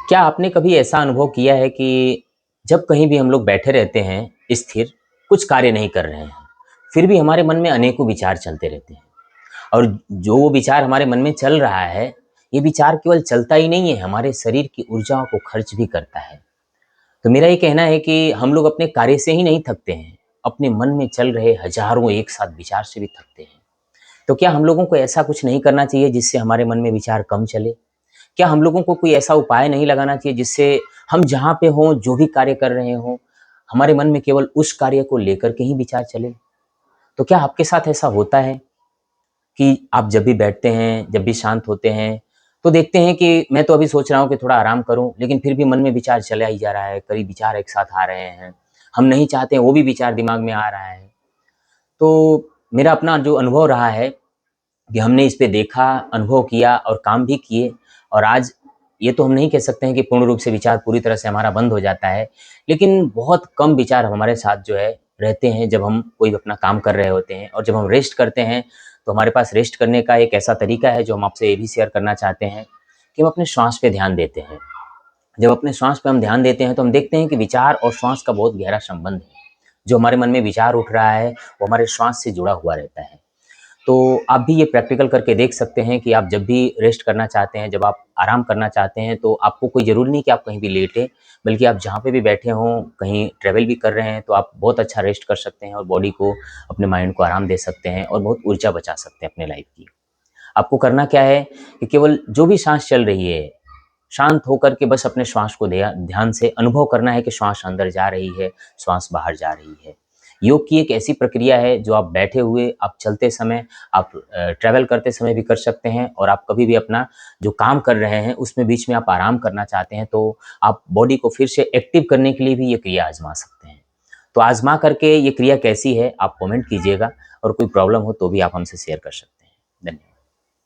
क्या आपने कभी ऐसा अनुभव किया है कि जब कहीं भी हम लोग बैठे रहते हैं स्थिर, कुछ कार्य नहीं कर रहे हैं, फिर भी हमारे मन में अनेकों विचार चलते रहते हैं और जो वो विचार हमारे मन में चल रहा है, ये विचार केवल चलता ही नहीं है, हमारे शरीर की ऊर्जाओं को खर्च भी करता है। तो मेरा ये कहना है कि हम लोग अपने कार्य से ही नहीं थकते हैं, अपने मन में चल रहे हज़ारों एक साथ विचार से भी थकते हैं। तो क्या हम लोगों को ऐसा कुछ नहीं करना चाहिए जिससे हमारे मन में विचार कम चले? क्या हम लोगों को कोई ऐसा उपाय नहीं लगाना चाहिए जिससे हम जहाँ पे हों, जो भी कार्य कर रहे हों, हमारे मन में केवल उस कार्य को लेकर के ही विचार चले? तो क्या आपके साथ ऐसा होता है कि आप जब भी बैठते हैं, जब भी शांत होते हैं, तो देखते हैं कि मैं तो अभी सोच रहा हूँ कि थोड़ा आराम करूँ, लेकिन फिर भी मन में विचार चला ही जा रहा है, कई विचार एक साथ आ रहे हैं। हम नहीं चाहते हैं, वो भी विचार दिमाग में आ रहा है। तो मेरा अपना जो अनुभव रहा है कि हमने इस पे देखा, अनुभव किया और काम भी किए और आज ये तो हम नहीं कह सकते हैं कि पूर्ण रूप से विचार पूरी तरह से हमारा बंद हो जाता है, लेकिन बहुत कम विचार हमारे साथ जो है रहते हैं जब हम कोई अपना काम कर रहे होते हैं और जब हम रेस्ट करते हैं, तो हमारे पास रेस्ट करने का एक ऐसा तरीका है जो हम आपसे ये भी शेयर करना चाहते हैं कि हम अपने श्वास पे ध्यान देते हैं। जब अपने श्वास पे हम ध्यान देते हैं, तो हम देखते हैं कि विचार और श्वास का बहुत गहरा संबंध है। जो हमारे मन में विचार उठ रहा है, वो हमारे श्वास से जुड़ा हुआ रहता है। तो आप भी ये प्रैक्टिकल करके देख सकते हैं कि आप जब भी रेस्ट करना चाहते हैं, जब आप आराम करना चाहते हैं, तो आपको कोई ज़रूरी नहीं कि आप कहीं भी लेटें, बल्कि आप जहाँ पे भी बैठे हों, कहीं ट्रैवल भी कर रहे हैं, तो आप बहुत अच्छा रेस्ट कर सकते हैं और बॉडी को, अपने माइंड को आराम दे सकते हैं और बहुत ऊर्जा बचा सकते हैं अपने लाइफ की। आपको करना क्या है कि केवल जो भी साँस चल रही है, शांत होकर के बस अपने श्वास को ध्यान से अनुभव करना है कि श्वास अंदर जा रही है, श्वास बाहर जा रही है। योग की एक ऐसी प्रक्रिया है जो आप बैठे हुए, आप चलते समय, आप ट्रैवल करते समय भी कर सकते हैं और आप कभी भी अपना जो काम कर रहे हैं, उसमें बीच में आप आराम करना चाहते हैं, तो आप बॉडी को फिर से एक्टिव करने के लिए भी ये क्रिया आज़मा सकते हैं। तो आज़मा करके ये क्रिया कैसी है, आप कमेंट कीजिएगा और कोई प्रॉब्लम हो तो भी आप हमसे शेयर कर सकते हैं। धन्यवाद।